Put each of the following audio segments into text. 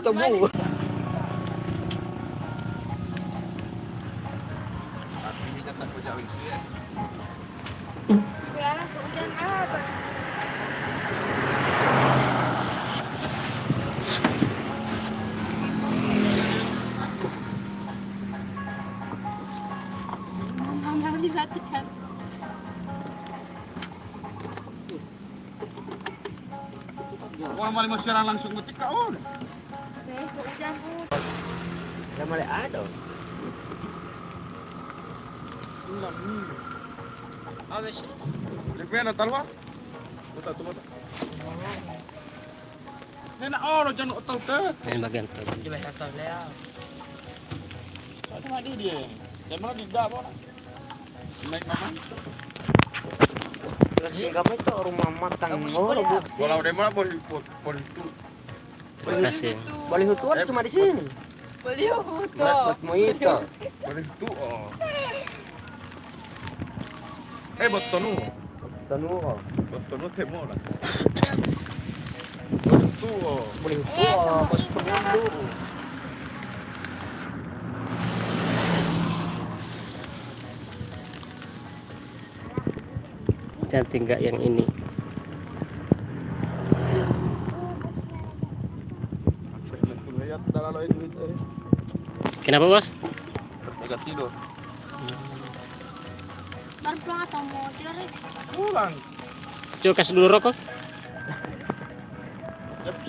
Temu. Ya langsung hujan apa? Mama dilatihan. Wah, malah mau siaran langsung ngetik kawan. Besok hujan bu. Ya malah ada. Habis. Lepas nak tahu? Betul betul. Nenek orang jangan tahu tu. Ini bagian tu. Gila kata dia. Ada mana dia? Dia mana tidak apa? Naik mana? Terus kamu itu rumah makan ngoro. Kalau dia mana boleh tu. Terima kasih. Boleh hutu cuma di sini. Boleh hutu. Buat mojito. Boleh tu. Oh. Botonu. Tanu. Botonu temo lah. Tu. Boleh hutu. Buat pengundu. Cantik enggak yang ini? Kenapa bos? Agak tidur. Baru pulang atau mau tidur? Pulang. Coba kasih dulu rokok.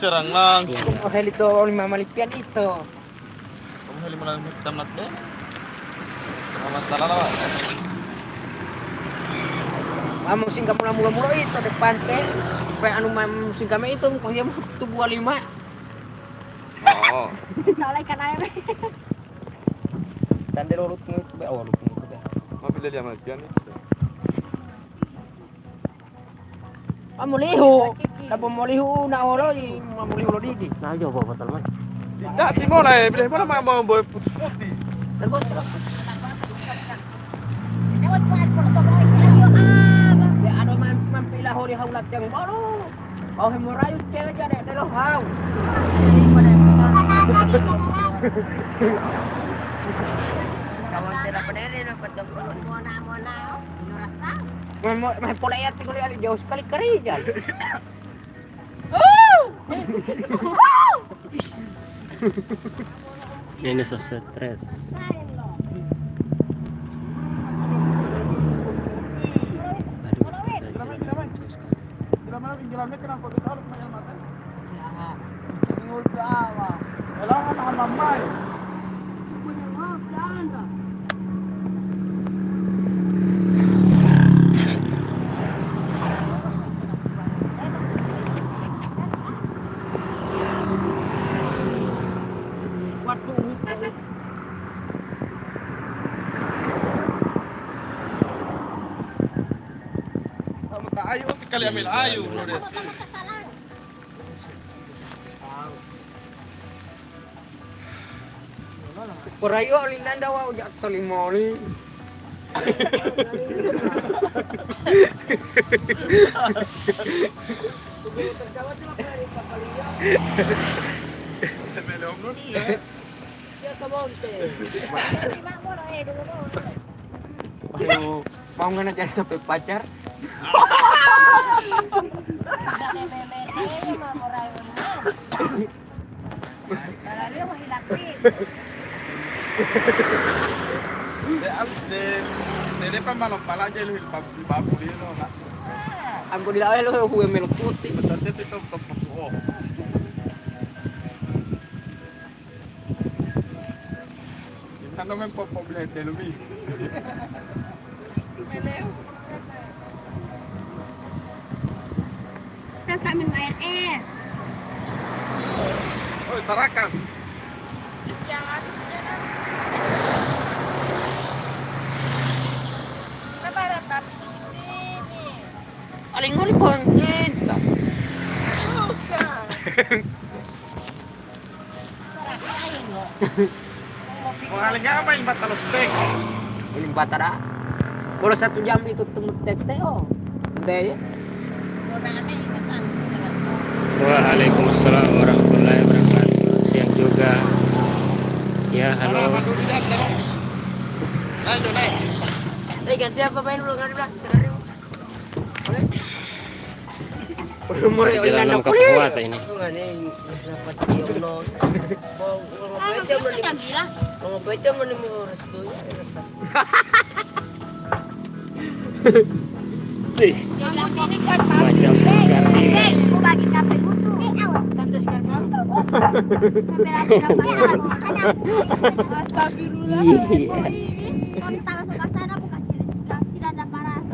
Serang langsung. Oh heli itu 5 malipian itu. Kamu heli malam tamat deh. Tamat talala. Musim kamu mula-mula itu depan teh. Supaya anu musim kami itu dia mau tu 25. Oh. Soalnya ikan ayam. Dan dia lurut itu be awal lurut itu be. Mau pilih dia makan itu. Kamu lihu. Dapat mau lihu nak olo mau lihu lo didi. Nah yo bawa batal man. Tidak timur lah, pilih mana mau bawa putih-putih. Dan bos. Lewat buat foto baik. Ayo Ya ada mampilah holi haulat yang baru. Oh hemurayu cewek jadi lo hau. Kawan tidak peneri dapat dapat. Mona, rasa. Mah polanya tinggal ali jauh sekali kerja. Ini so stres. Jalannya kenapa kita harus main mata? Ya, ngul jawa. Elang anak mamai. Punya maaf jangan. Kamu tak ayu, sekali ambil ayu. Korayo linanda wa ujak tolimoli. Belum ni ya. Ya kabonte. Mak mo dulu. Aduh, mau nggak cari sampai pacar? Ada bebe mau rayon. Kalau dia mau hilang De depan balon pala aja lu babu dia lo nak. Aku di lawe lo huwe melok putih. Besar itu top oh. Kita nomen popo beli de lubi. Meleu. Terus kami air es. Oh, tarakan. Es yang habis sudah dah. Kenapa ada tapi di sini? Paling ngoli pohon cinta. Bukan. Rasain loh. Mau kali ngapain batal steak? Ini batara. Kalau 1 jam itu temu tete oh. Tete ya. Mau nanti ikutan terus. Waalaikumsalam warahmatullahi wabarakatuh. Ya, halo. Ganti apa main dulu kan bilang. Umur Perjalanan ke Pohuwato ini. Macam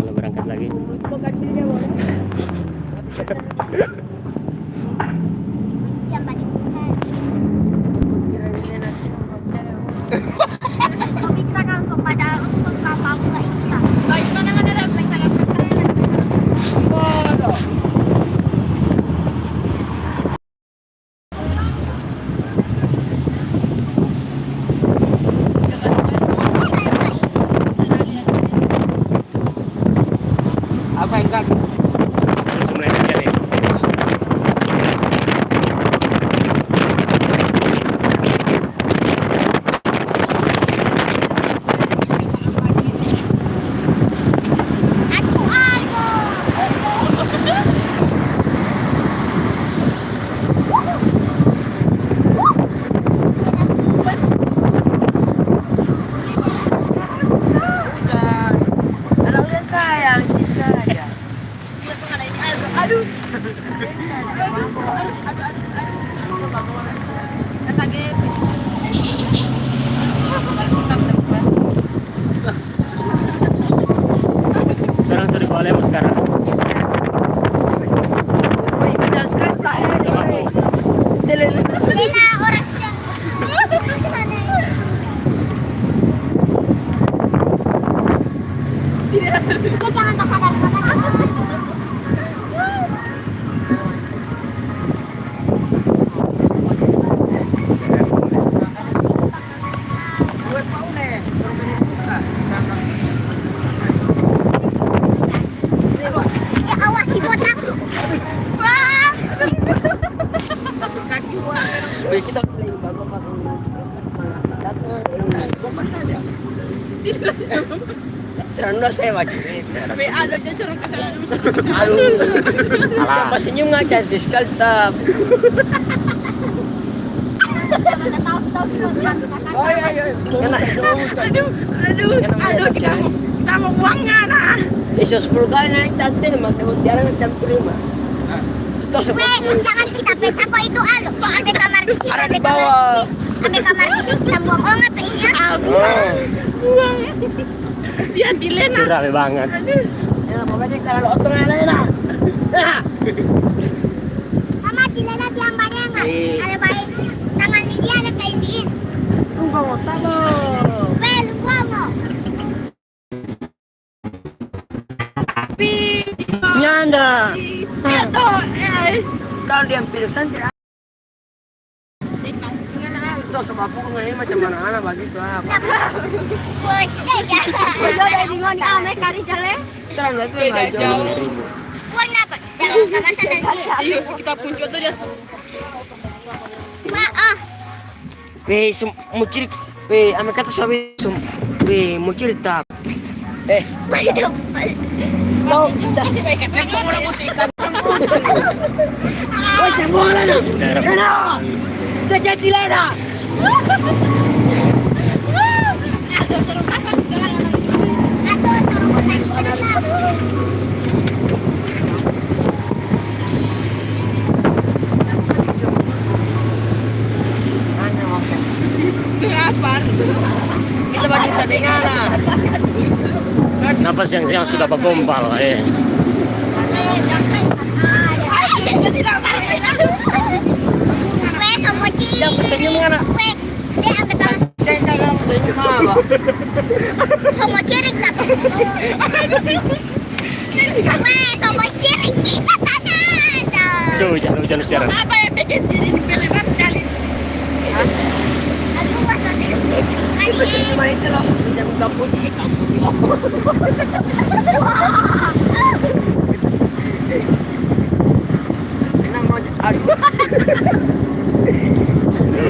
kalau berangkat lagi. Apa enggak? Terus mulai kerja nih. Sekarang sudah boleh sekarang. Jangan kesadar. Awas si botak. Wah. Kita beli bagus. Terus saya wajib. Ada aja suruh ke sana. Aduh. Apa senyum aja diskaltab. Aduh, kita mau uangnya nah. Iso 10 kali naik tante, maka jalan jam 5. Terus Jangan kita pecah kok itu ambil kamar di sini, ada di bawah. ambil kamar di sini kita buang apa ini ya? Dia dilena. Rame banget. Ya, pokoknya kalau otong Lena. Mama dilena tiang banyak nggak? Ada baik tangan ini ada kain diin. Tunggu talo. Lupa mau. Nyanda. Itu, Kalau dia pilihan tidak. Itu sebab aku ini macam mana begitu apa. jangan. Di ngoni ame kari jale. Terus beda jauh. Warna apa? Jangan kawasan nanti. Kita pun tuh dia. Maaf. Weh, mucir. Weh, ame kata sabi weh, mucir tap. Itu. Kau kita Masih baik kan? Mau mulai butikan. macam mana nak? Lena. Terjadi Lena. Serapan. Kita bagi tadingan. Kenapa siang-siang sudah bergombal? Jangan senyum mana? Senyum apa? Semua cirik tapi semua cirik kita tanya. Hujan siaran. Apa yang bikin diri dipilihkan sekali? Aduh masa sekali. Cuma itu loh. Jangan gabut. Enak mau aduh.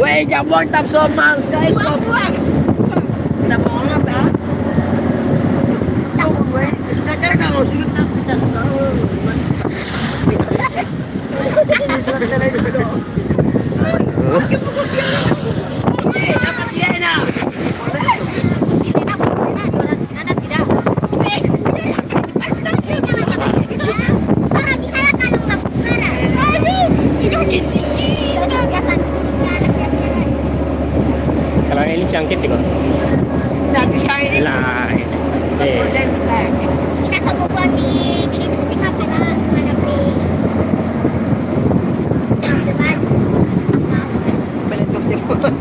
Weh, jambon tap somang sekali kau. Kita mau apa? Kita cara kalau sudah kita sudah. Dapat dia enak. Kalau ini cangkit juga. Nanti sekali ini. Lah, ini Persen saya. Kita sanggupan di tinggal pernah menghadapi depan. Balik telepon.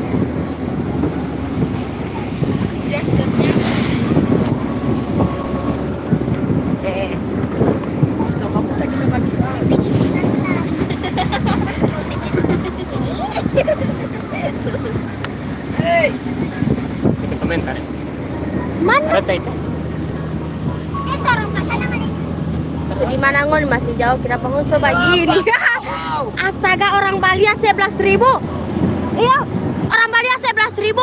Kita komentar. Mana? Ada itu. Sorong ke sana mana? Di mana ngon masih jauh kira pengusaha begini. Astaga, orang Bali 11.000. Iya, orang Bali 11.000.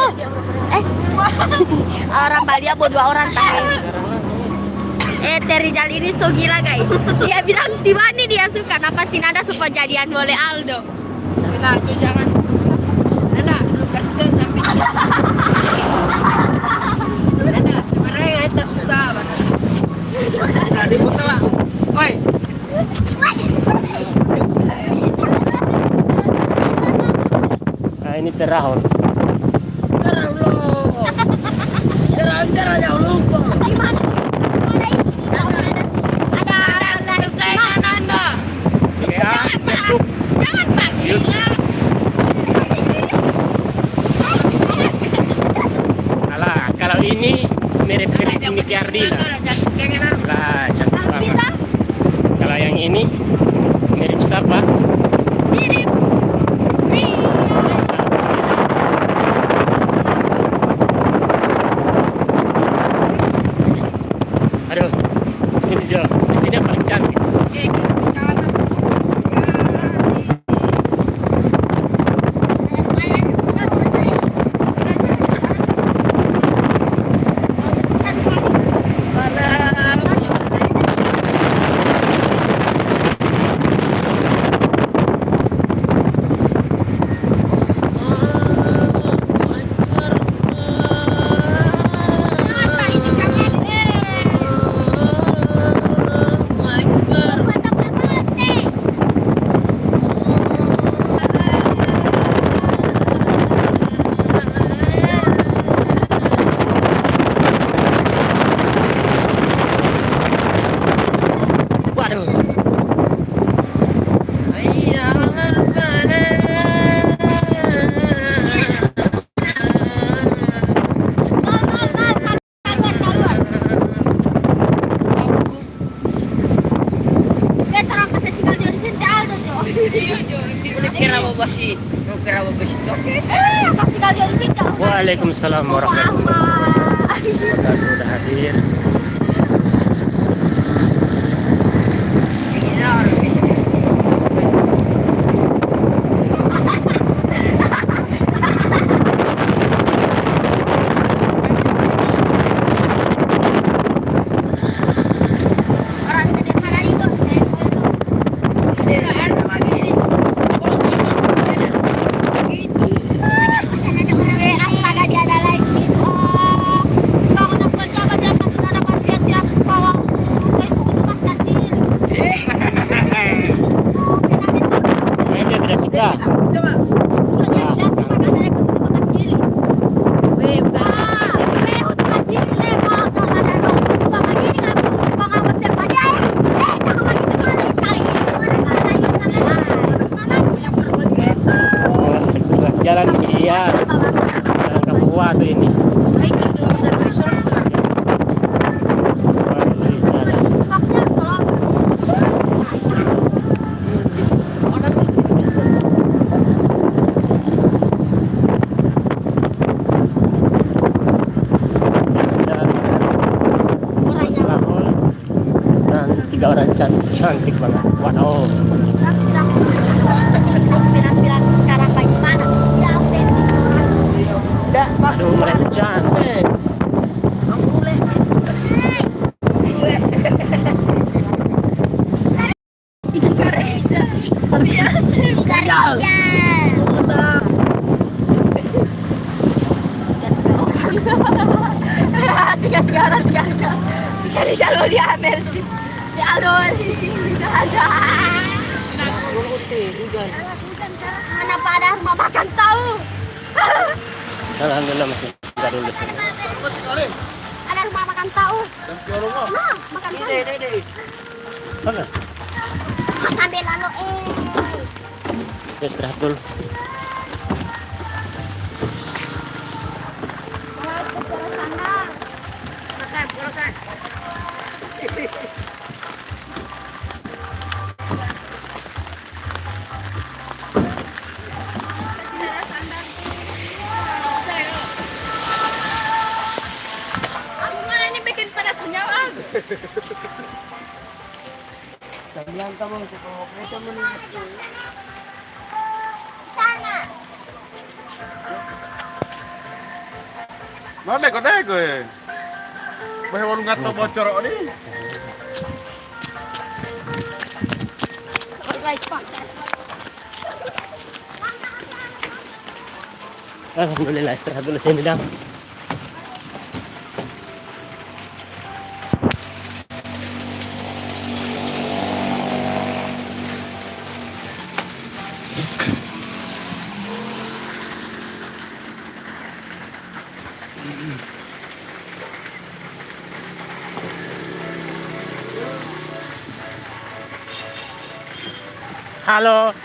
Orang Bali bawa 2 orang tahu. Terijal ini so gila guys. Dia bilang tiba nih dia suka. Kenapa tidak ada supaya jadian boleh Aldo? Nah, itu jangan. Nana, lu kasih tahu sampai. Nana, sebenarnya kita suka banget. Nah, dibuka lah. Oi. Nah, ini terahol. Terang lo. Terang jauh lupa. Di mana? Ada Kesayangan Anda. Ya, Facebook. jangan Pak. Alah, kalau ini mirip-mirip ini Ardila. Lah, cantik banget. Kalau yang ini mirip siapa? Mirip. Aduh, sini Jo. Di sini yang paling cantik. Waalaikumsalam warahmatullahi wabarakatuh. Terima kasih sudah hadir. Astaga, dia ada lagi. Kau nak coba berapa sudah dapat dia tidak bawa. Itu mas kecil. Ini dia tidak suka. Coba. Dia tidak suka karena dia kecil. Weh, bukan. Untuk kecil lebar kau ada dong. Kau begini kan? Kau nggak mesti pakai. Jangan begini kali kali. Oh, sebelah jalan iya. Jalan ke Pohuwato ini. Marisa. Dan 3 orang cantik banget. Wow. Bilang sekarang bagaimana? Ya, Aduh, mulai hujan. Tiga lo diambil di alun ada kenapa ada rumah makan tahu Alhamdulillah masih bisa dulu sini. ada rumah makan tahu nah makan tahu Mana? sambil lalu Istirahat dulu. aku mana ini bikin pada senyawa Kalian kamu cukup mereka menulis sana Mana deko ya? Bahe walu ngato bocor ini. guys pak Alhamdulillah istirahat dulu sini dam. Halo.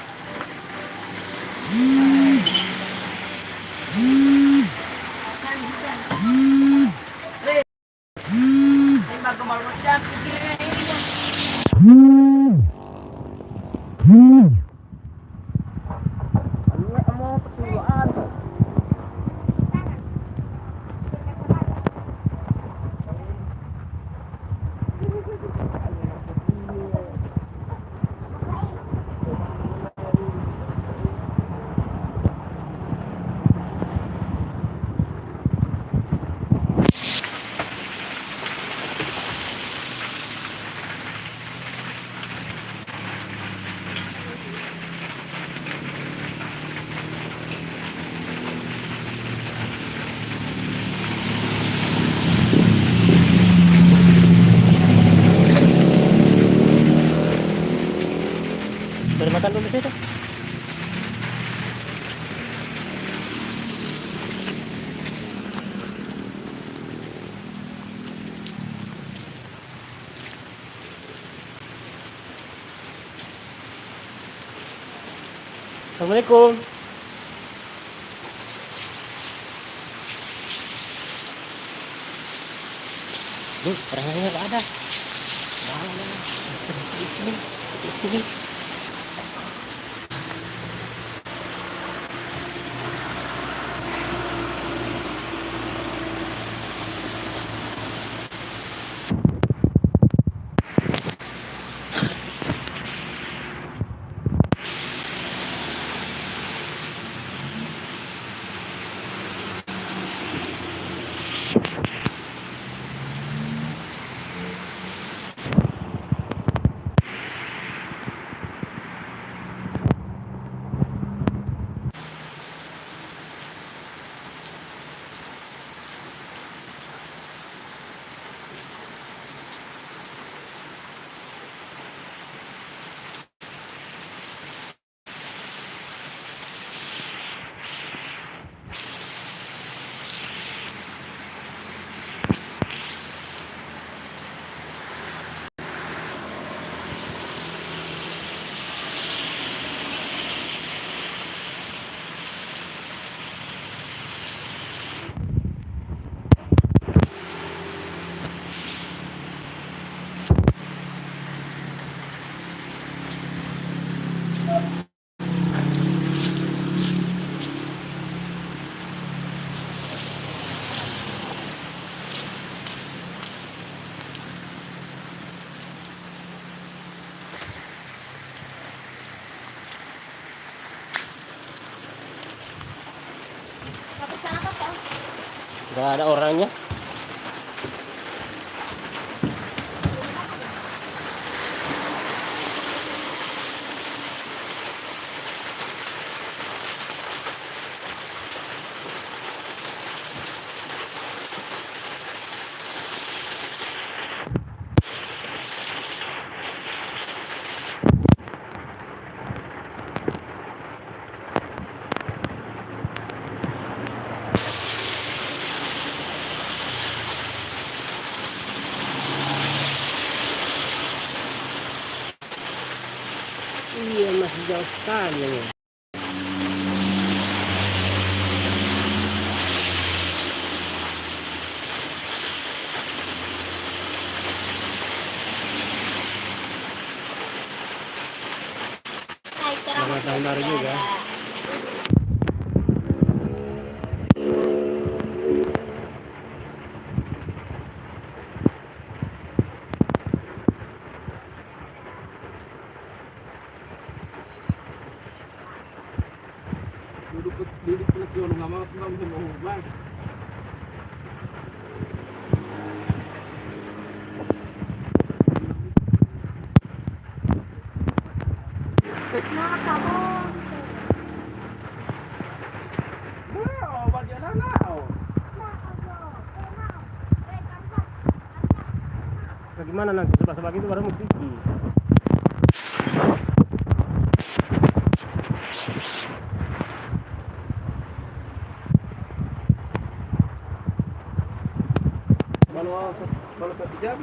Makan dulu situ. Assalamualaikum. Orangnya nggak ada. Di sini. Nggak ada orangnya. Iya, masih jauh sekali ini. Selamat tahun baru juga. Duduk nggak mau nggak bisa ngomong. Bagaimana nanti sebelah itu baru mau Rikki. Kalau 1 jam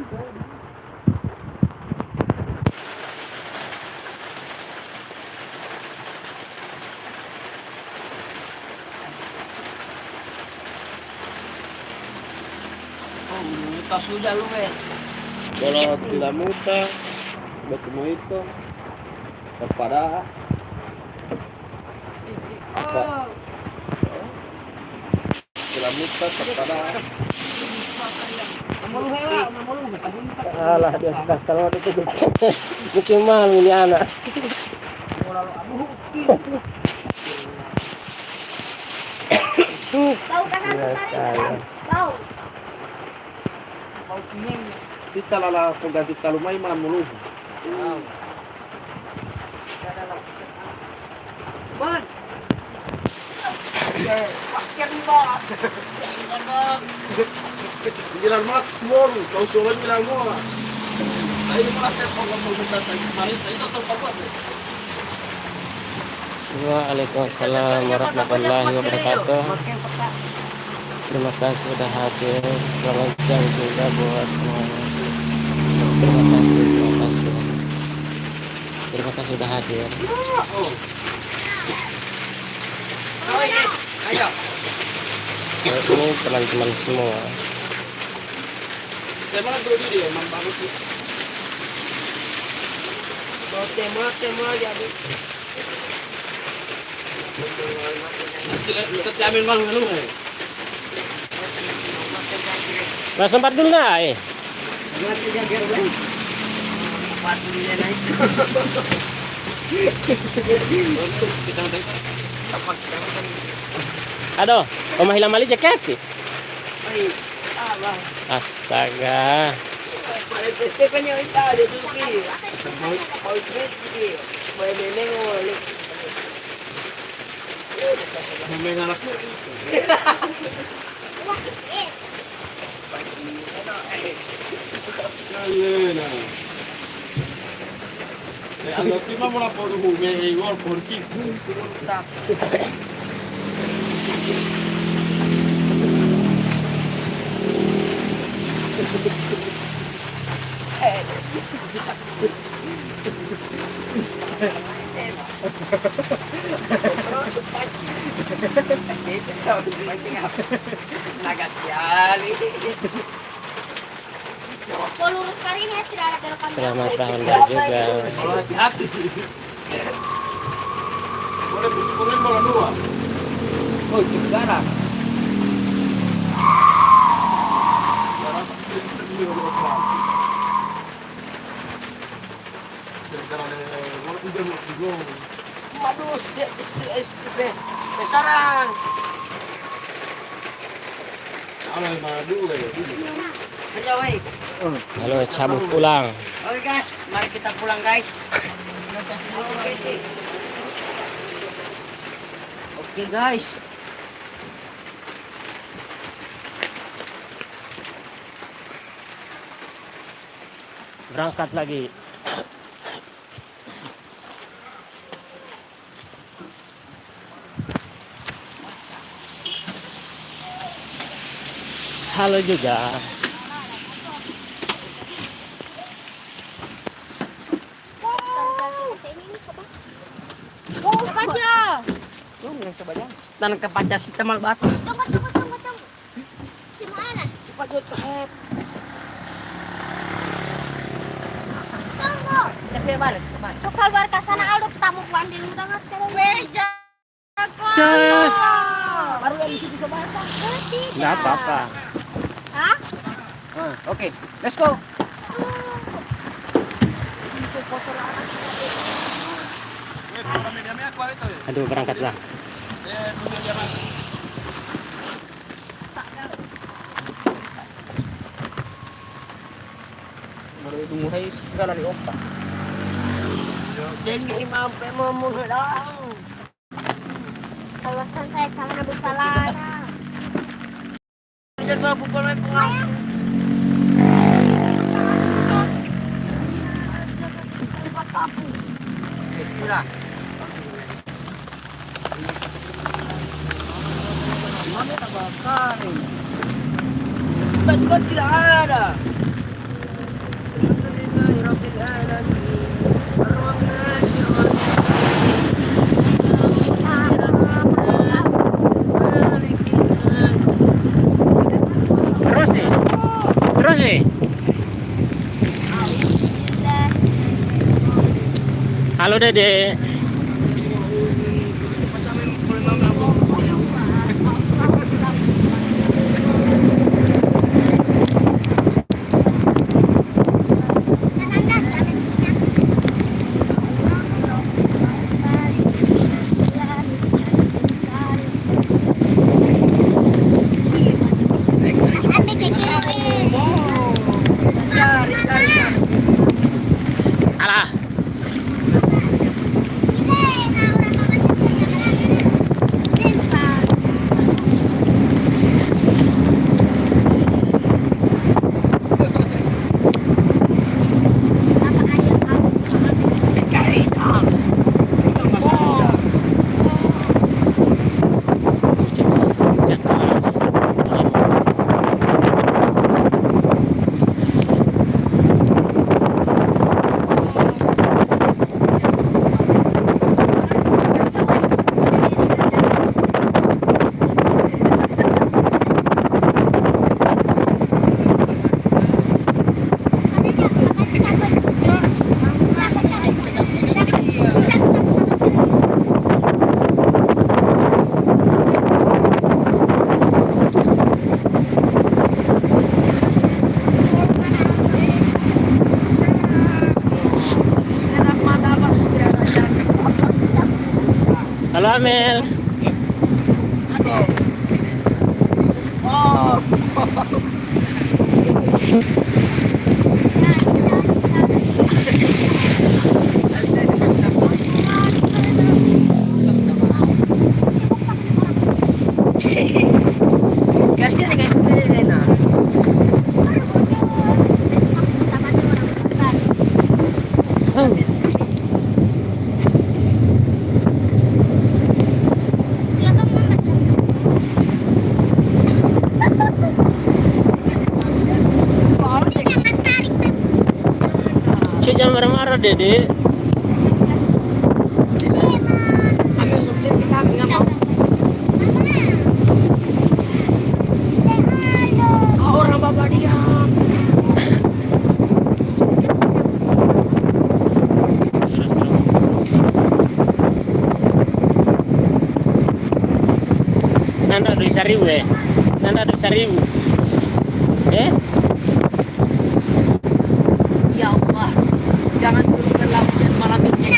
Muta sudah lu kalau tidak muta bertemu itu terpada tidak muta terpada Alah, dia sudah kalau itu mungkin malu ini anak. Bau kan aku Iya, tarik. Bau. kita lala pengganti kalumai malam mulu. Man. Pasken bos. Jalan mat mall, kau suruh jalan mall. Ayo malah telepon kalau minta tadi Marisa itu telepon. Waalaikumsalam warahmatullahi wabarakatuh. Terima kasih sudah hadir. Selamat jam juga buat semuanya. Terima kasih. Terima kasih sudah hadir. Ayo. Ini teman-teman semua. Tema dulu dia, emang bagus sih. Bawa tema jadi. Kita ambil malu malu. Mas sempat dulu nah, Nanti jaga dulu. Patunya naik. Kita nanti Aduh, omah hilang mali jaket. Abang. Astaga. Pada pesta kan yang kita ada suki. Mau pesti. Boleh memang oleh. memang anaknya. Nah. Allora prima me la porto con me e io porti. Lurus kali ini tidak ada belok kanan. Selamat tahun baru juga. Kalau hati-hati. Boleh bola dua. Oh, sekarang. Aduh, besaran. Amal madu Ayo, woi. Lalu cabut pulang. Oke guys, mari kita pulang guys. Oke guys. Berangkat lagi. Halo juga. Dan ke pacar si temal batu. Tunggu. Si Manas. Pajut hep. Tunggu. Kasih balik. Cok keluar ke sana Aldo tamu banding udah ngat kalau meja. Baru yang itu bisa basah. Nggak apa-apa. Hah? Oke, let's go. Aduh, berangkatlah. Baru itu mulai segala di opak. Jadi mampu ngomong dong. Kalau selesai sama Nabi Salana. Jangan mampu kalau pengawas. Sila. Mana tak bakal? Betul tidak ada. Terus nih. Halo Dede. Alah. Halo Amel. Jangan marah-marah Dede. Ambil subsidi kita nggak mau. Orang bapak diam. Nanda 2.000 ya. Nanda 2.000. Ya Allah, jangan turunkan lapisan malam ini.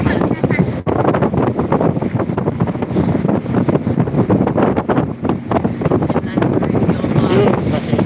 Masih.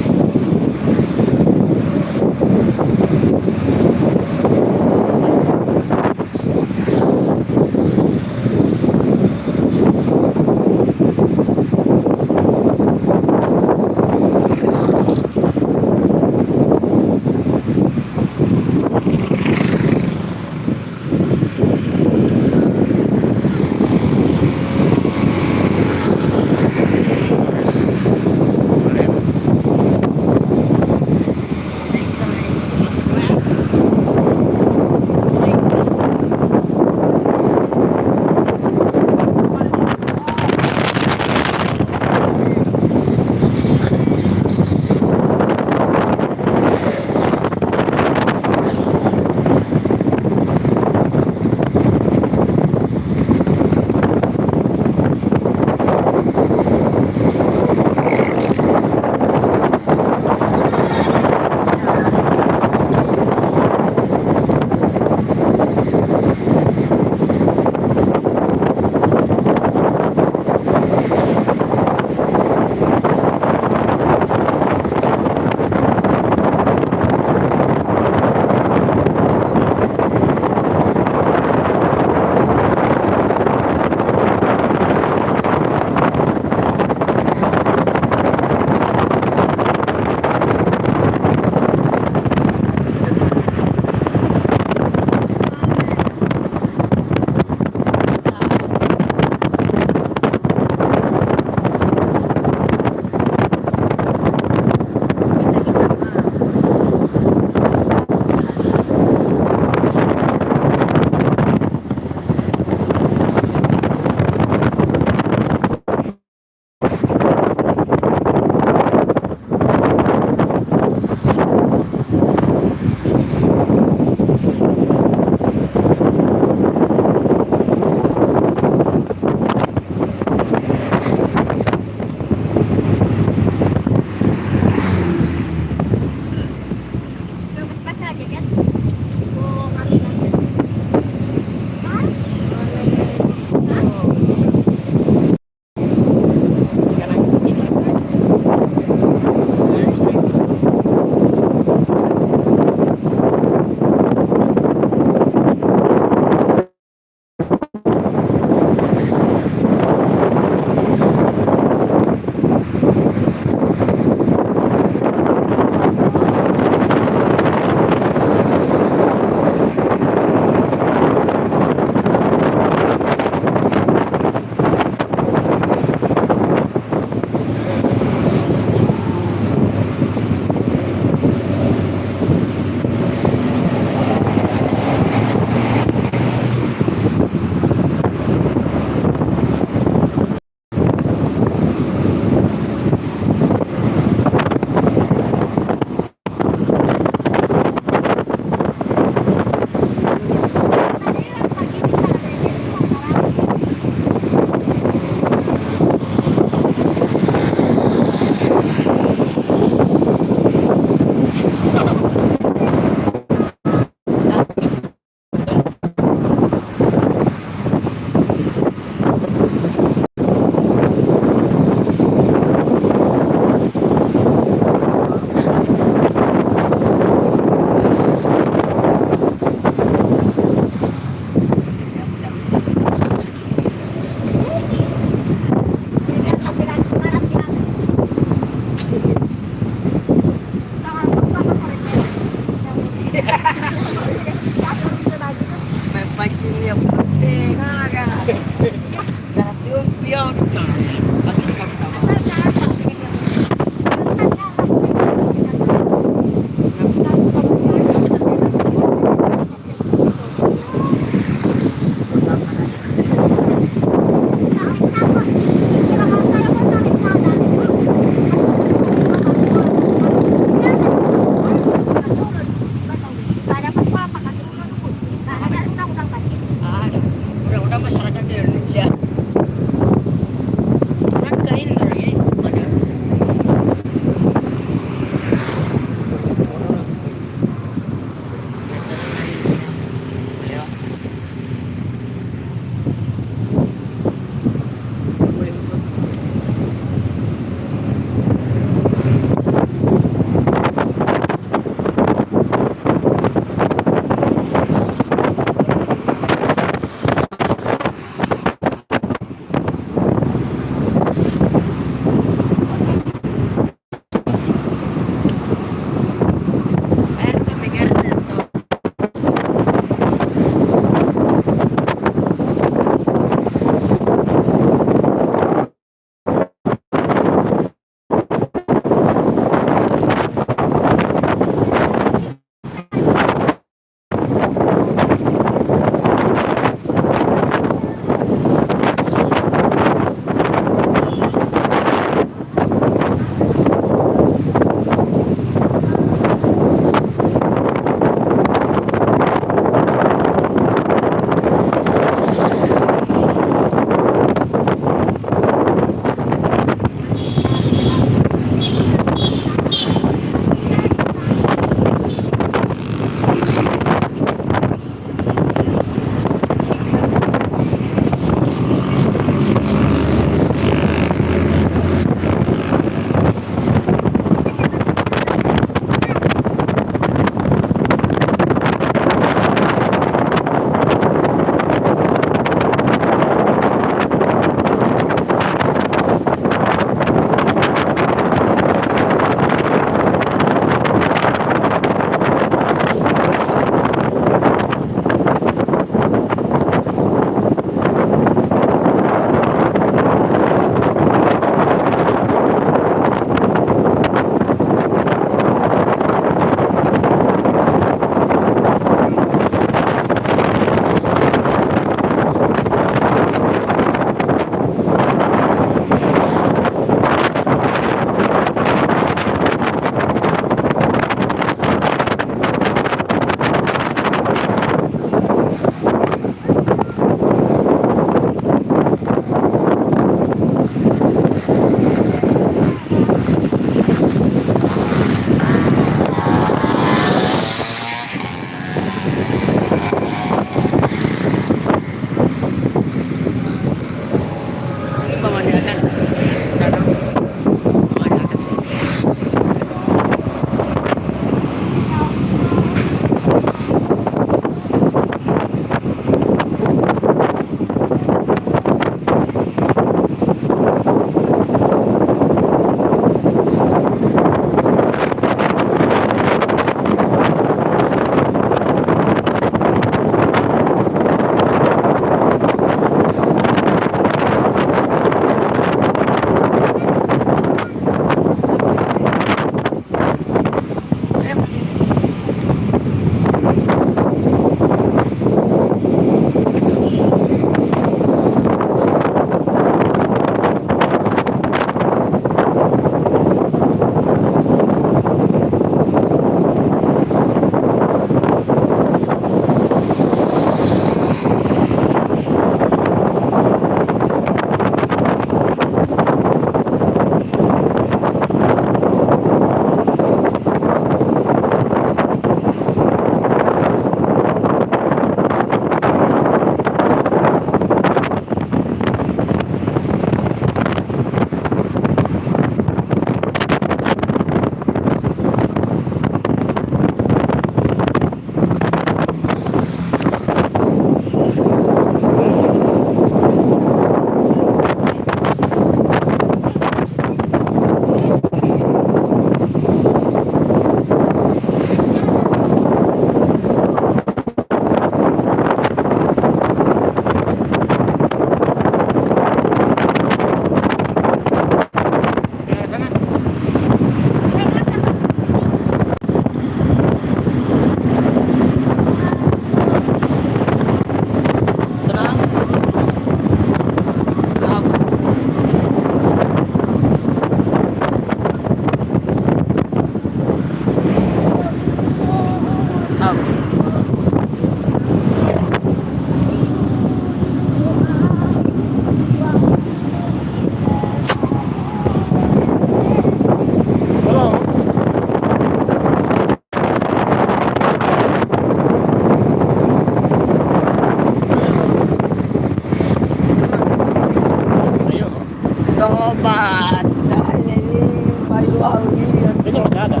Kayaknya masih ada.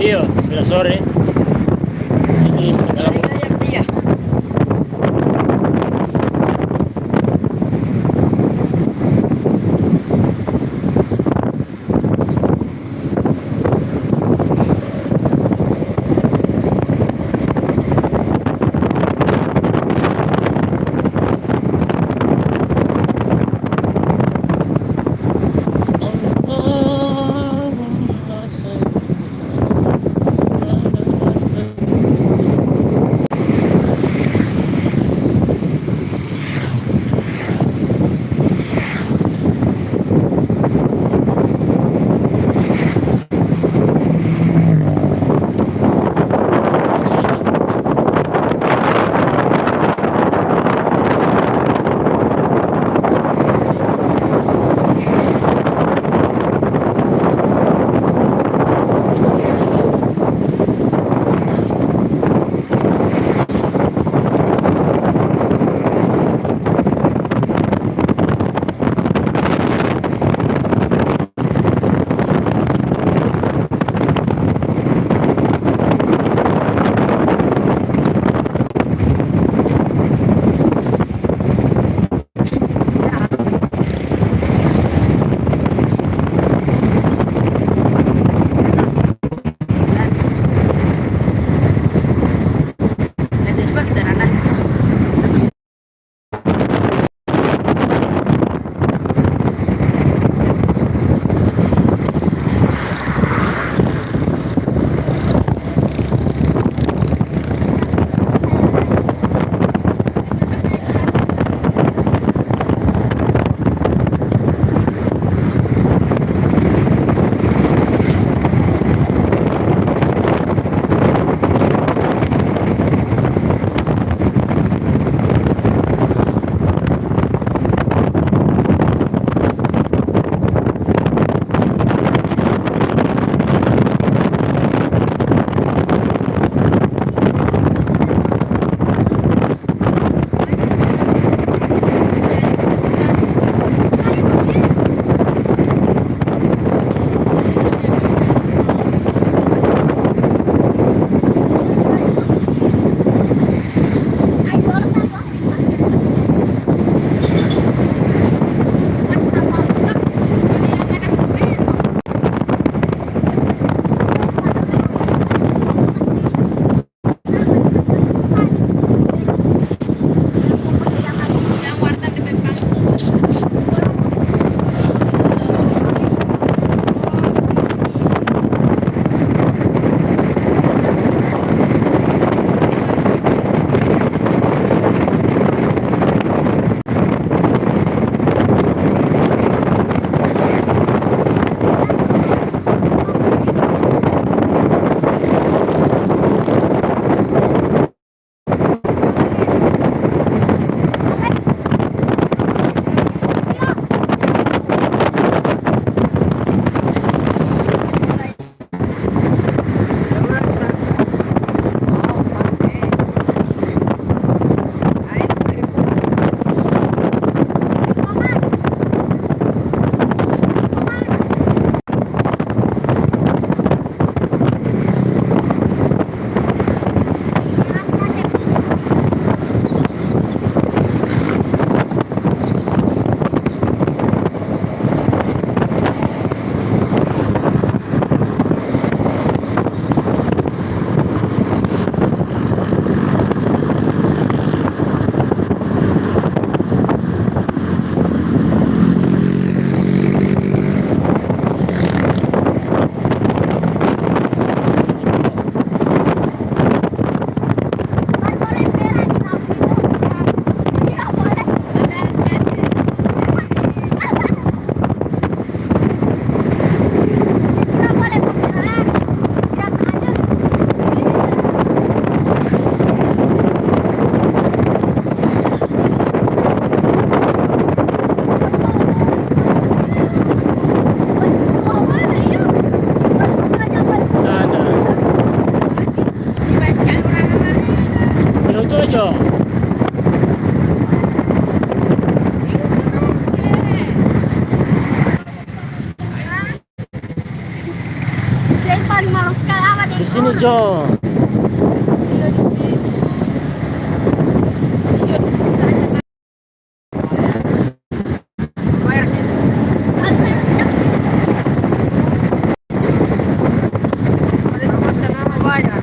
Iya, sudah sore. Ini dalam Jo. Yang paling malu sekali apa deh? Di sini Jo. Bayar sih. Ada kemasan apa banyak.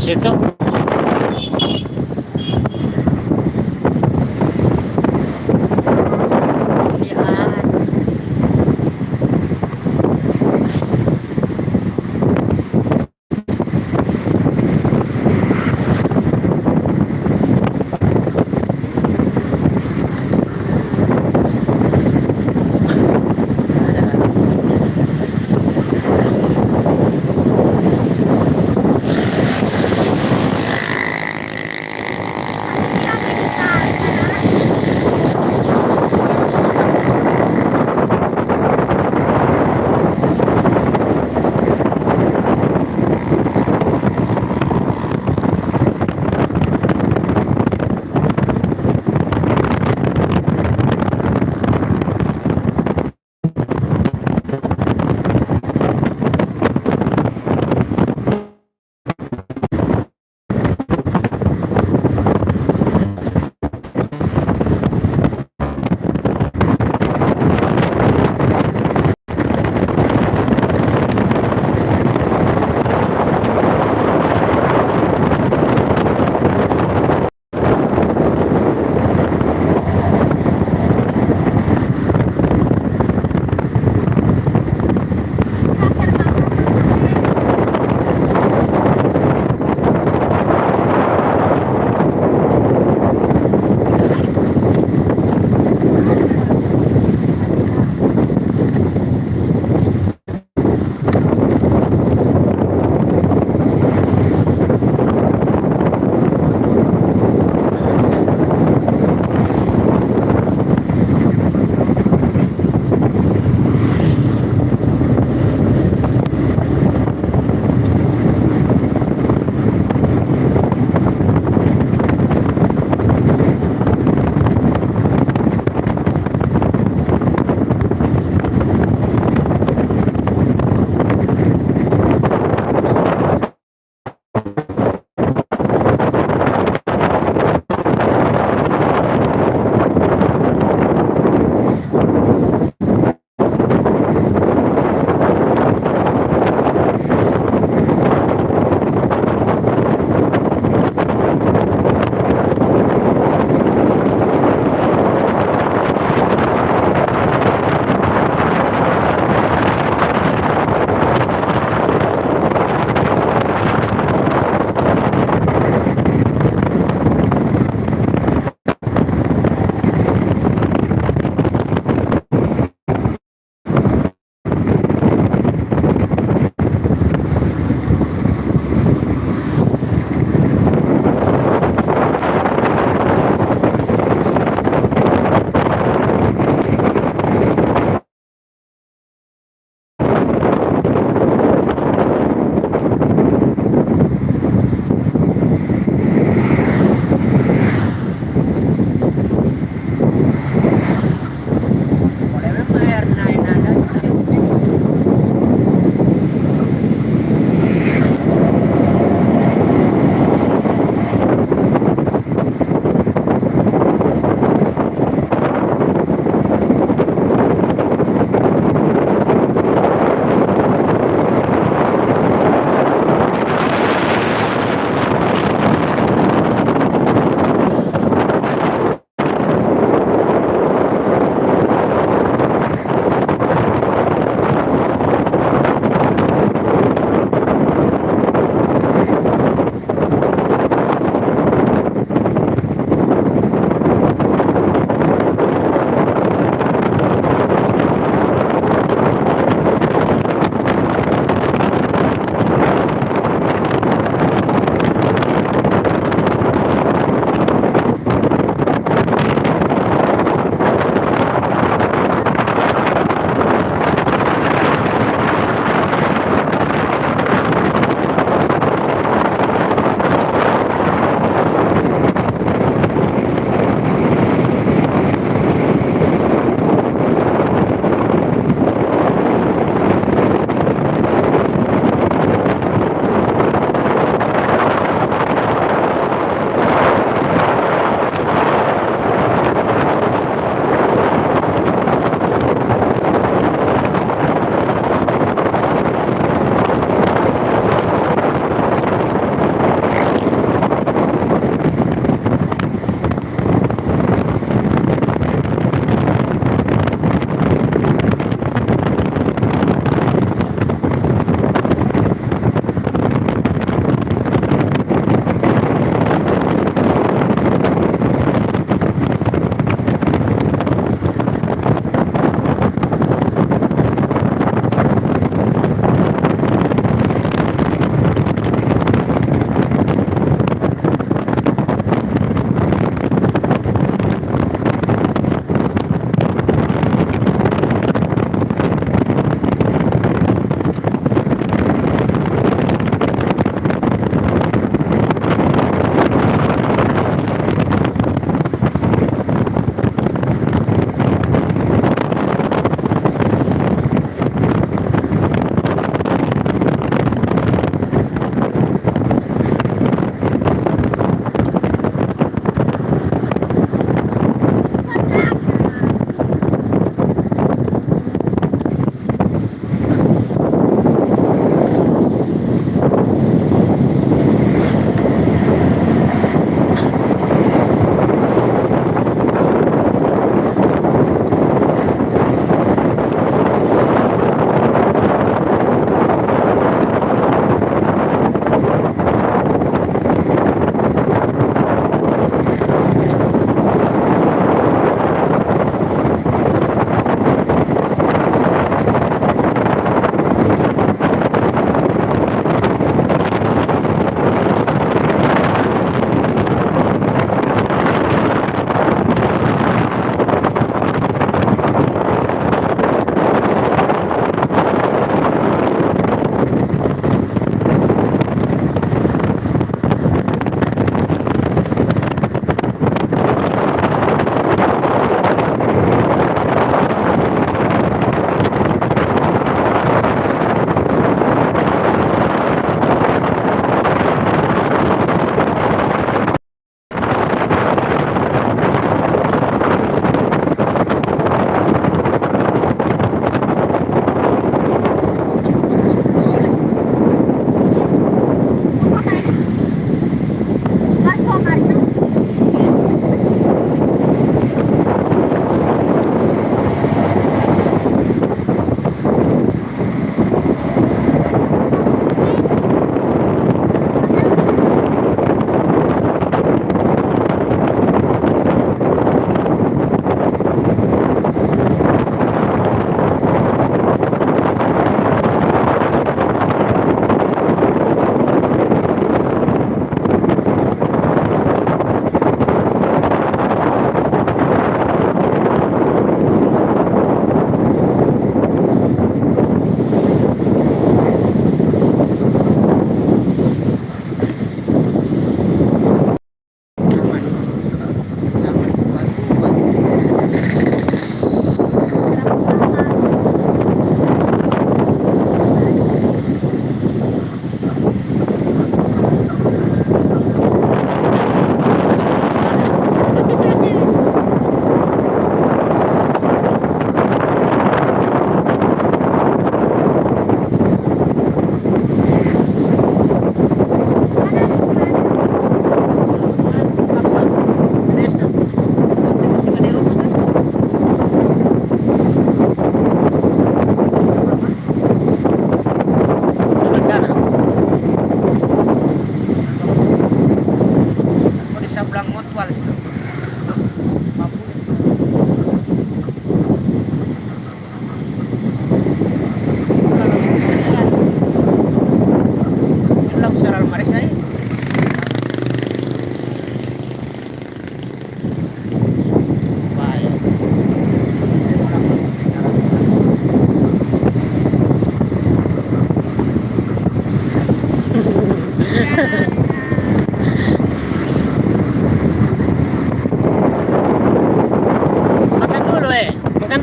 situ. Lihat.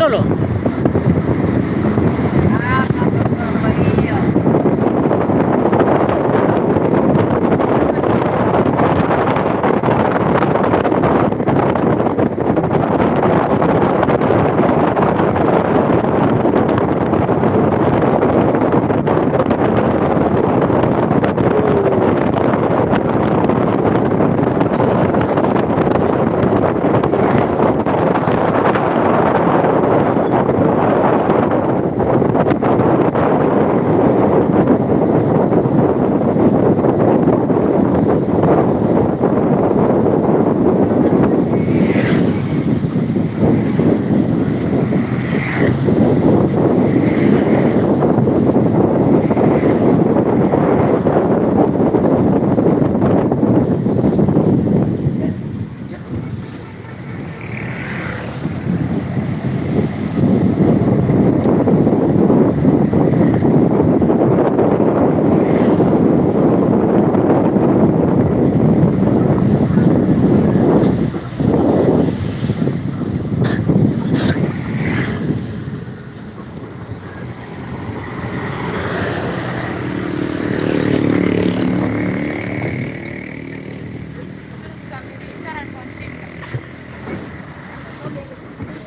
dulu.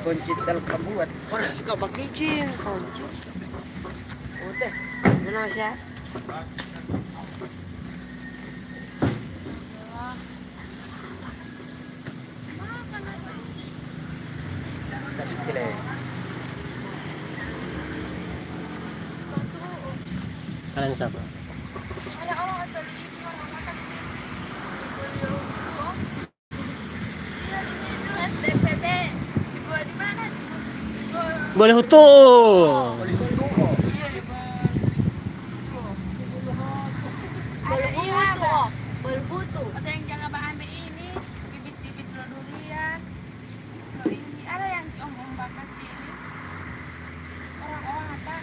Kunci terbuat. Orang suka pakai jin kunci. Udah, mana sih? Kalian siapa? Boleh utuh. Berbutuh. Ada yang jangan ambil ini, bibit-bibit durian. Ini ada yang ombak kecil ini. Orang-orang apa?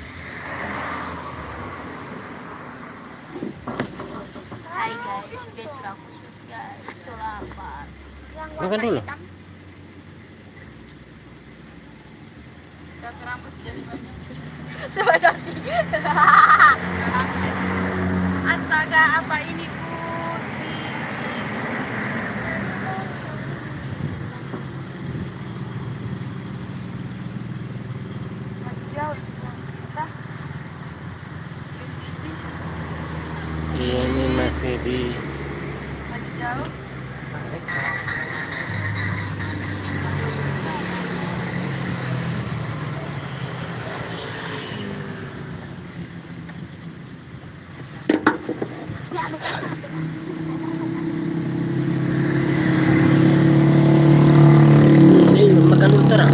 Hai guys, sudah khusus guys, so lapar. Yang Makan warna dulu. hitam. Dan rambut jadi banyak. Coba sakit. Astaga, apa ini putih? Maju jauh, cinta. Bersiji, Iya, ini masih di maju jauh. ini makan utara.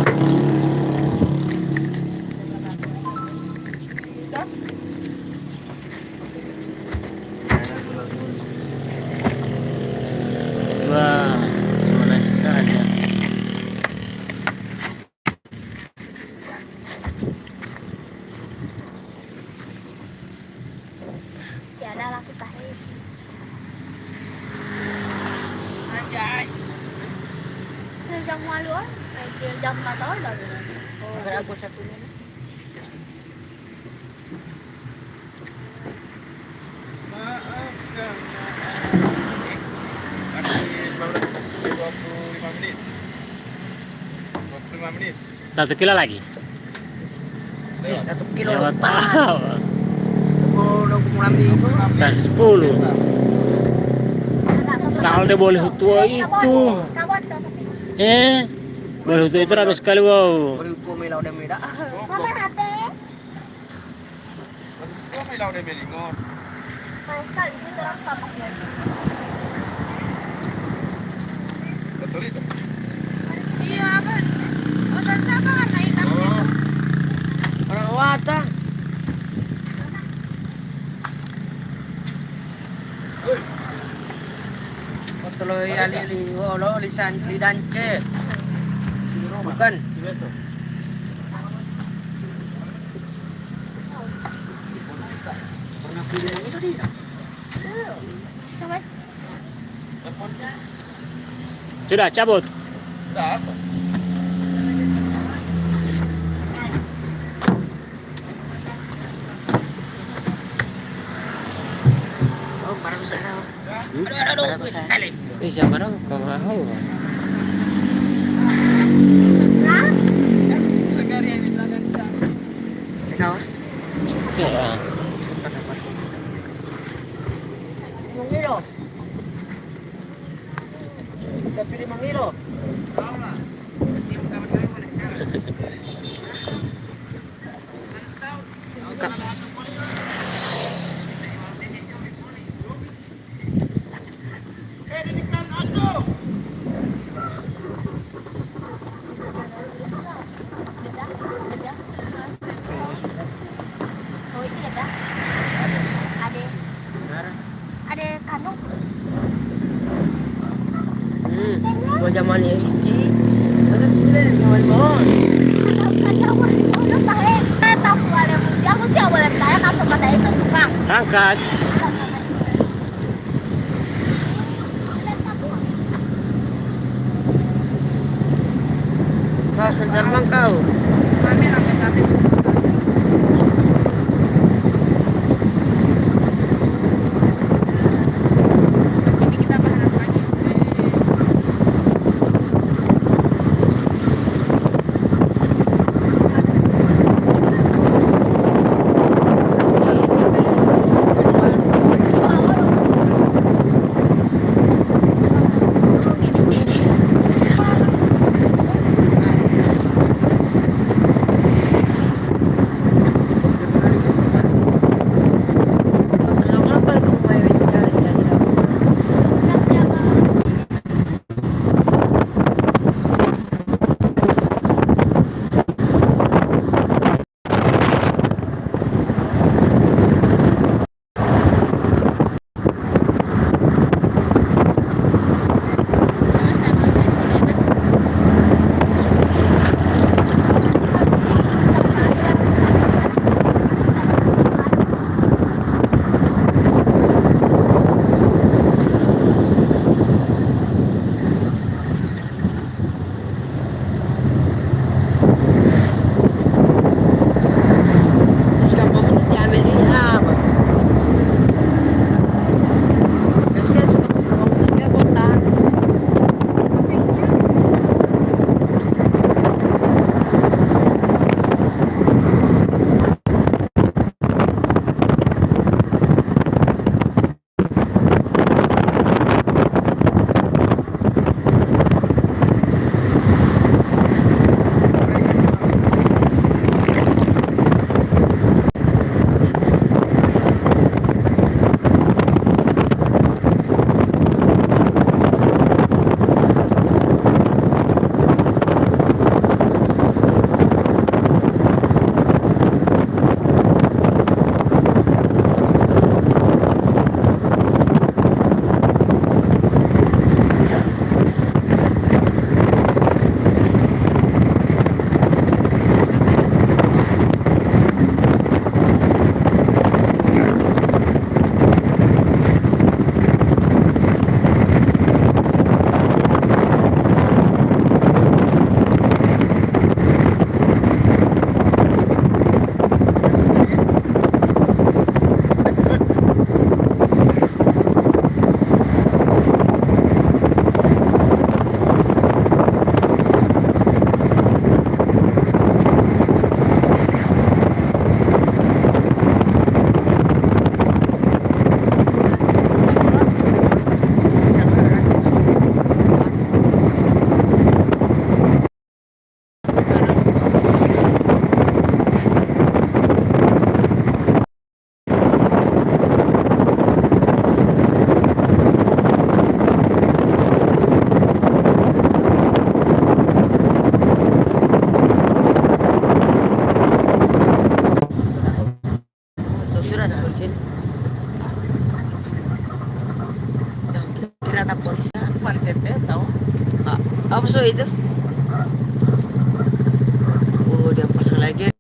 Wah, cuma nasi saja. Ya adalah kita hari. Anjay. Jam malu ah, jam 4 tahun dah. Agar aku satunya. Maafkan. Masih 25 menit. 25 menit. 1 kilo lagi. 1 kilo. Lewat tahu. Oh, udah pulang minggu. Setengah 10. Kalau dia boleh tua itu. Boleh tua itu ramai sekali wow. Baru tua melau dan meda. Mama hati. Kok may law de melingor? Main sekali itu terus tapas lagi. Betul itu. Iya, apa? Otak siapa warna hitam sih? Orang Wata. Kotoloy alili, wolo lisan lidan ke. Bukan. Pernah pilih yang itu tidak? Sampai Sudah cabut. Udah apa? Bisa barang kamahal. Hah? Ikaw? Ya. Mangilo. Tapi di Mangilo. Oh itu ya dah. Ada kandung. Gua zaman ya Rikki. Ada sini kawan bon. Kacau di pondok tahe. Tahu boleh muncul, aku sih boleh tanya kalau sama tadi sesuka. Angkat. Kau sentar bang kau. Kami sampai kami. Ini kita bahas lagi. Apa so itu? Oh, dia pasang lagi.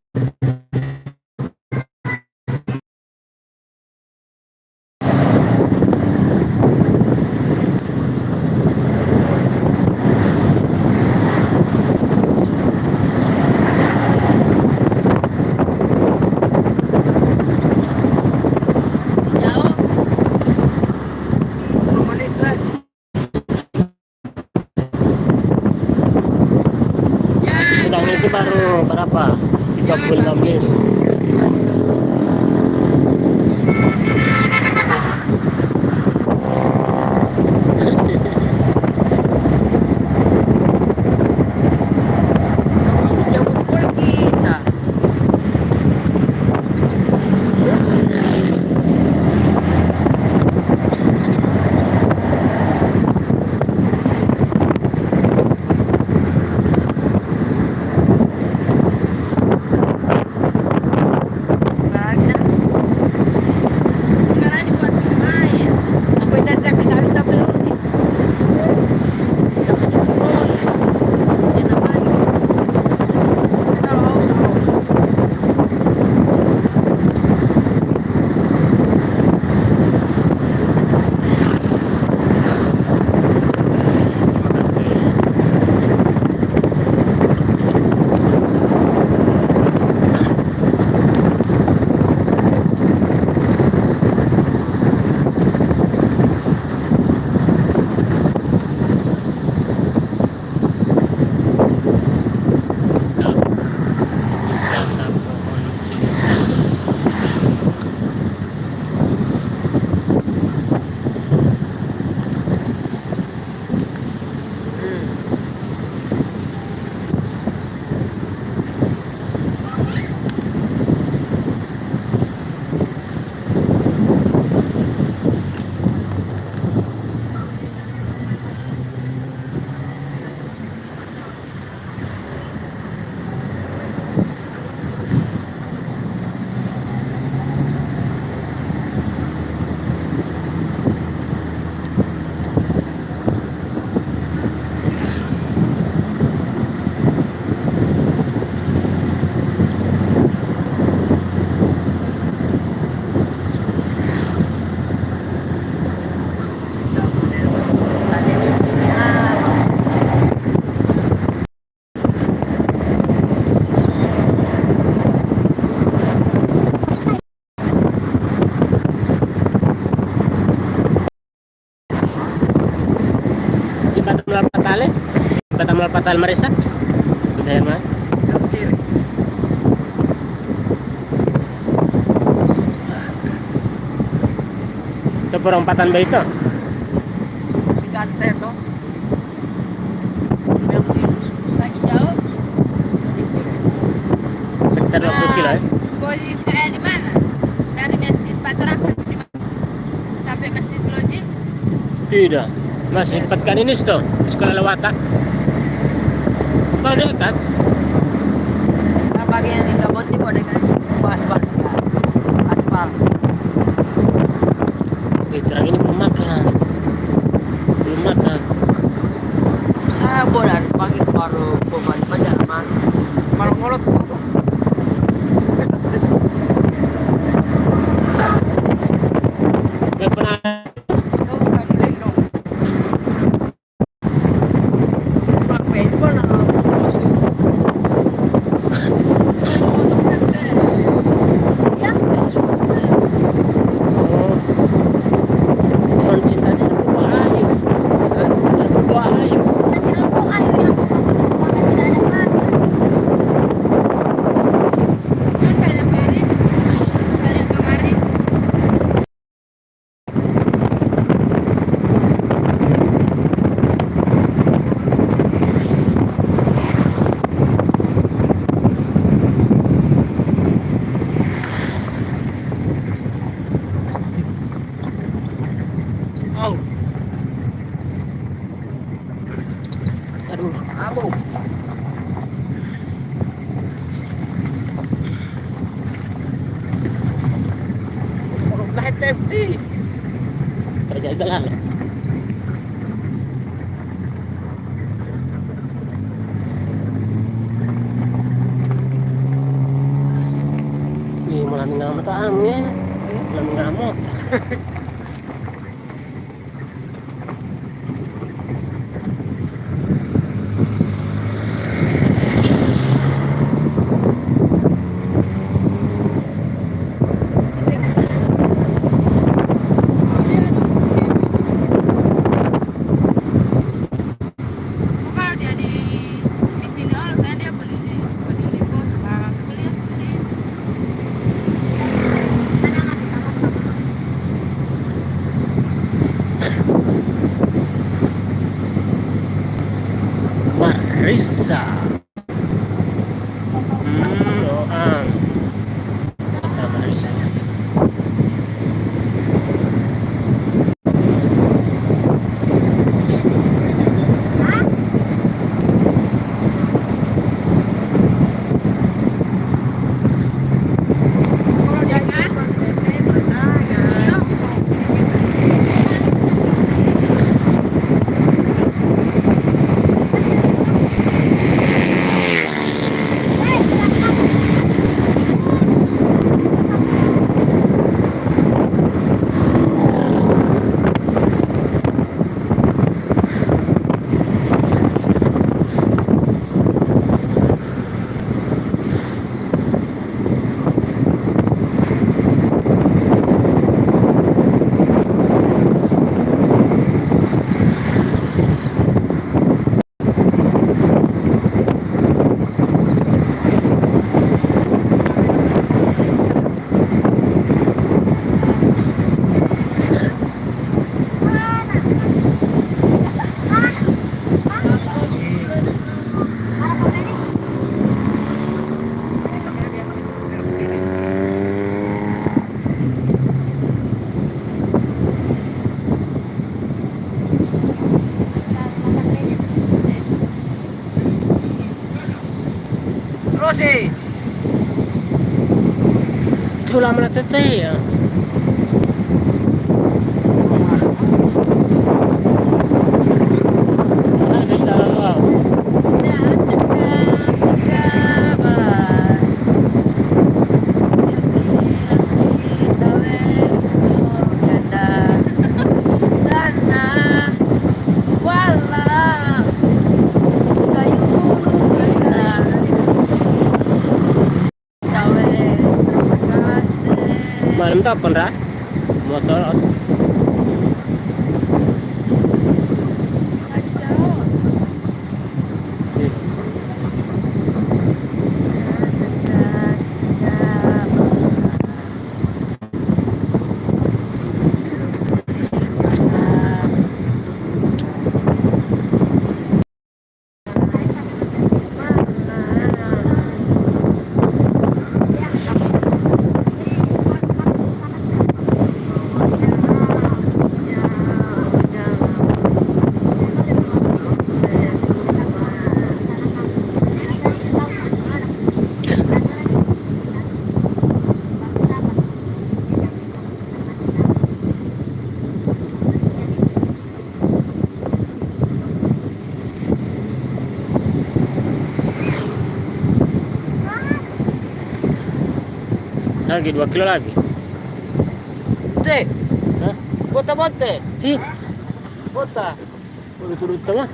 perempatan Marisa. Udah ya, Mas. kiri. Itu perempatan Baik itu. Di kantor tuh. Yang di Lagi jauh. di kiri. Sekitar 20 kilo ya. Boleh kayak di mana? Dari masjid Trmksih di mana? Sampai masjid Lojing. Tidak. Masih dekat ini tuh, sekolah Lewata. Banyak kan? Nah, bagian di Gabon sih boleh kan? Aspal ya. Aspal. Terang ini belum makan. Belum makan. Saya boleh pagi baru kuman perjalanan. Malah ngolot tuh. Gak pernah. Jauh kan lelong. Pakai itu mana masuk? Ya, Oh. Pohon cinta di buah air. Buah air. nanti lampu air yang tidak ada air. Kan kalian kemarin. Kalian kemarin. Oh. Aduh. Abu. Orang lain tadi. Kerja Adalah. Ih, malah ngamuk ya. Malah ngamuk. Kalau dia di sini orang kan dia boleh di Lipo sekarang kuliah sendiri. Marisa. Doang. Kita Marisa. Kalau dia kan iya. Terus sih. Itu lama teteh ya. Ada di dalam laut. Malam tak konra motor. Lagi 2 kilo lagi. Teh, Hah? bota bote, Ih, bota. turut tengah.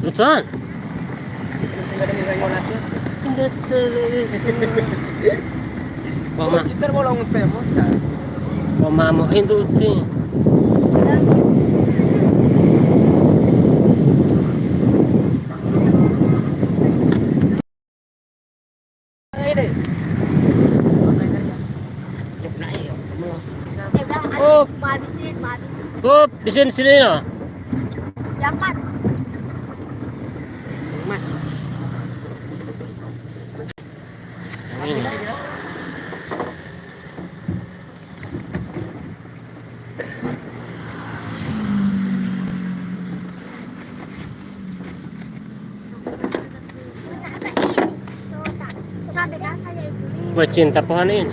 Betul. Enggak ada minggu nanti. Mama, Kita bolong pemota. mama mo hinduti. Ini. Habis, mau habisin, mau habis. Up, di sini no. Jangan. Ini. Sampai rasanya itu. Buat cinta pohon ini.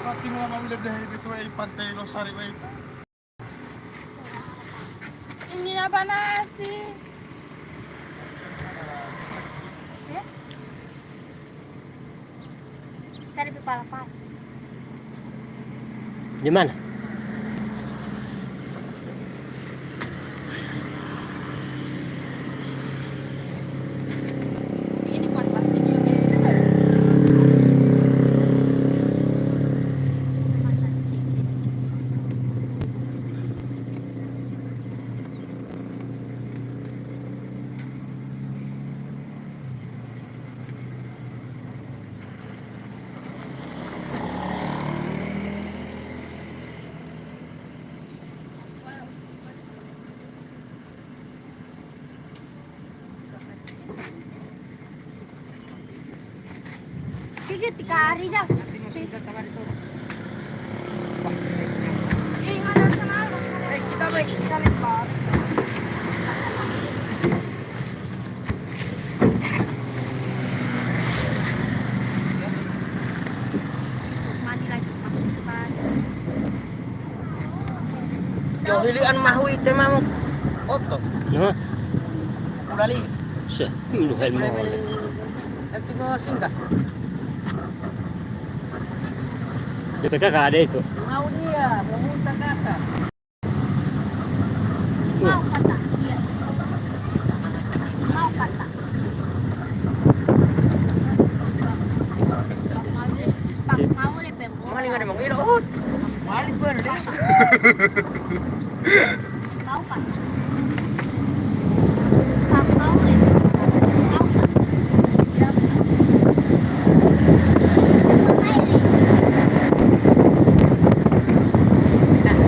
Pati mo naman ulit dahil dito ay Pantai Losari ay Ini apa nasi? Cari pipa lapan. Di mana? Ini buat video. Masa cincin. Tiga 3 hari jam. Kita baik kita lepas. Mandi lagi pakai cepat. Yo hilian mahui teh mah oto. No. Ulali. Siya, luhel mo. Nanti mau singgah. Dito ka ada itu. Mau dia, mau muntah kata. Mau kata. Iya. Mau kata. Pak mau le pembo. Mali nggak ada mau ilo. Mali pun deh. Mau kata. Pak mau le. Mau kata. Jangan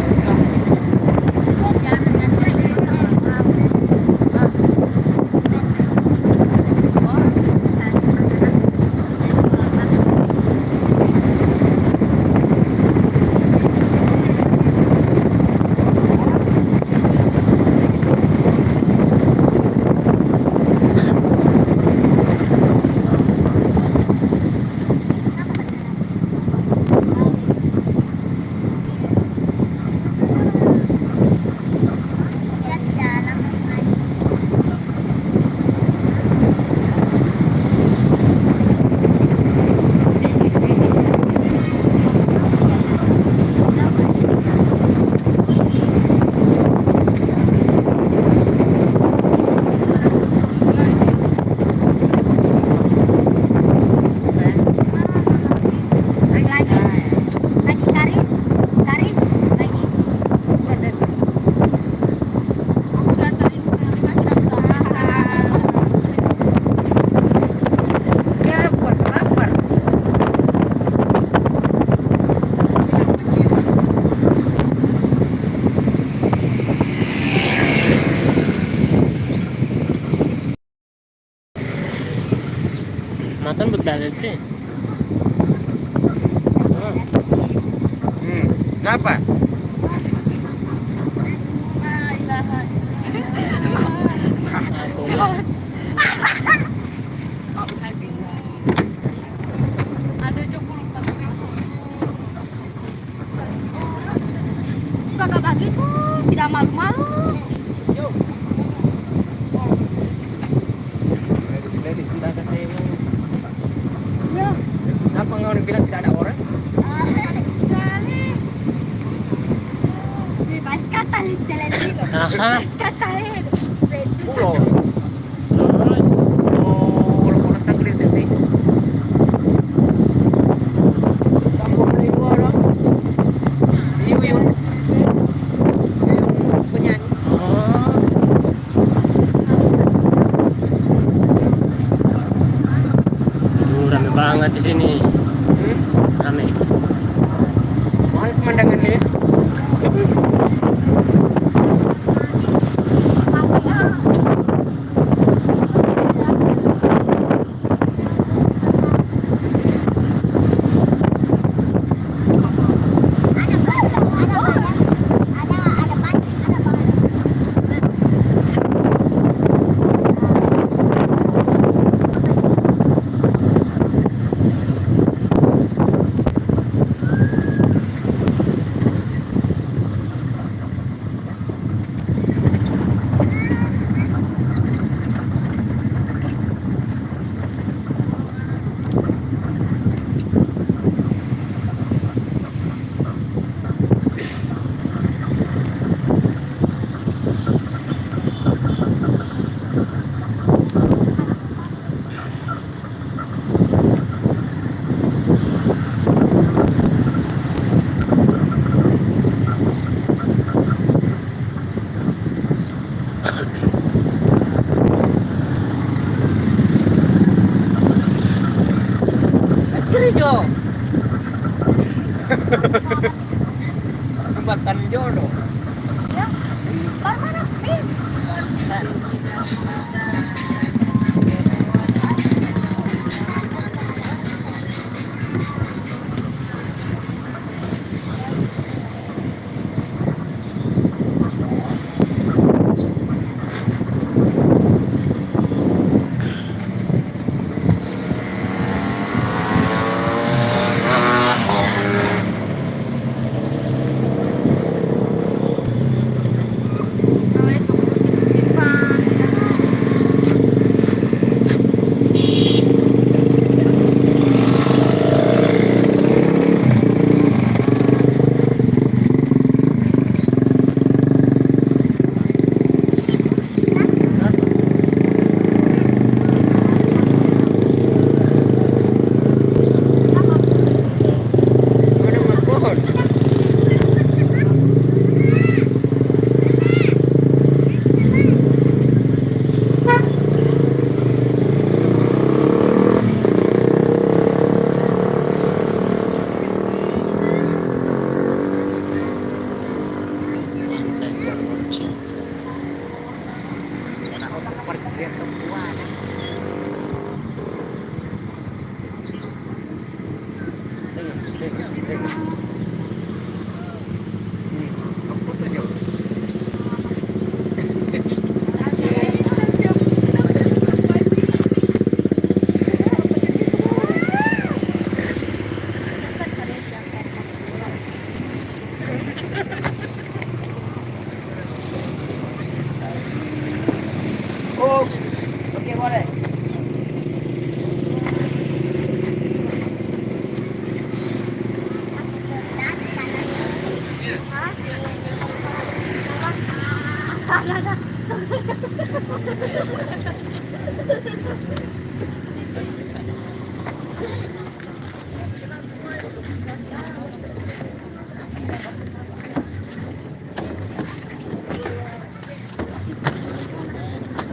Kenapa? La ilaha illallah. Ada cokul tapi Kakak bagiku tidak malu-malu. Gadis sudah ketemu. Ya. Kenapa engkau bilang tidak ada orang? Sekali. Bebas kata jalan itu. Bebas kata itu. Pulau. Oh, kalau tak boleh tapi. Tak boleh bola. Yuyun. Penyanyi. Rame banget di sini. Rame. Mana pemandangannya? Jo. Jembatan jodoh. Ya.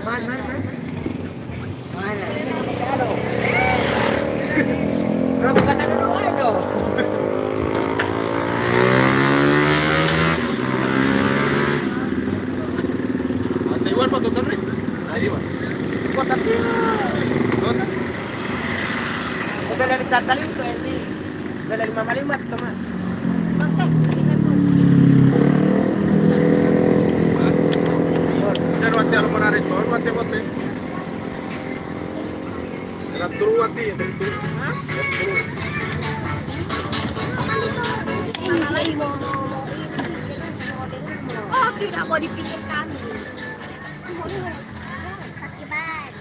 Mana? Udah dari tali itu ini. Udah dari mama limat sama. Oke, Jangan wati alam menarik tuh, wati. Jangan turun wati, turun. Oh, tidak mau dipikirkan. Akibat.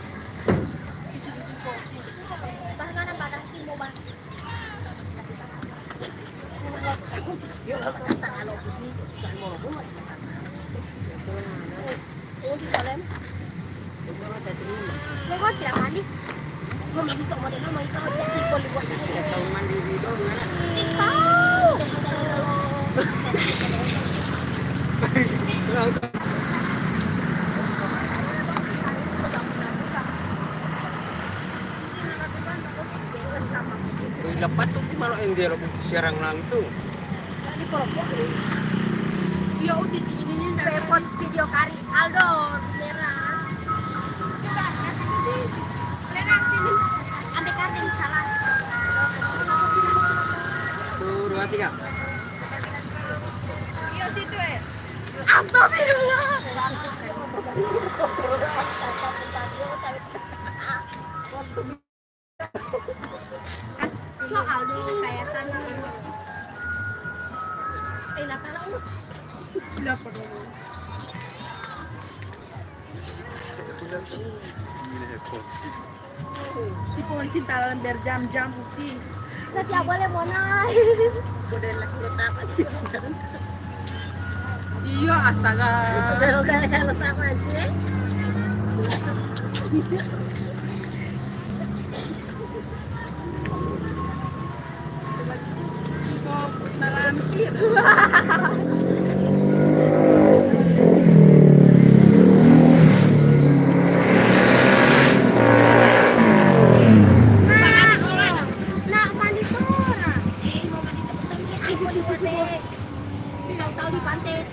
Bahkan apa kaki mau bang? Oh, di dalam. Lewat tidak mandi. Mau mandi tak model mau itu jadi boleh buat. Tahu mandiri dong. Tahu. Dapat tuh di malu yang dia lebih siaran langsung. Ya udah ini repot video kari Aldo merah. Lena sini. Ambil karding salah. Tuh 2 3. Iya situ Astagfirullah. Cok Aldo kayak sana. Lapar lu. Lapar dulu. Di pohon cinta berjam-jam uti. Tidak boleh mau naik. Udah lagi apa sih sekarang? Iya astaga. Udah kalau sama aja. Narampir. Nak mandi tora. Mau mandi temen-temen. Aku di sini. Tidak tahu di pantai.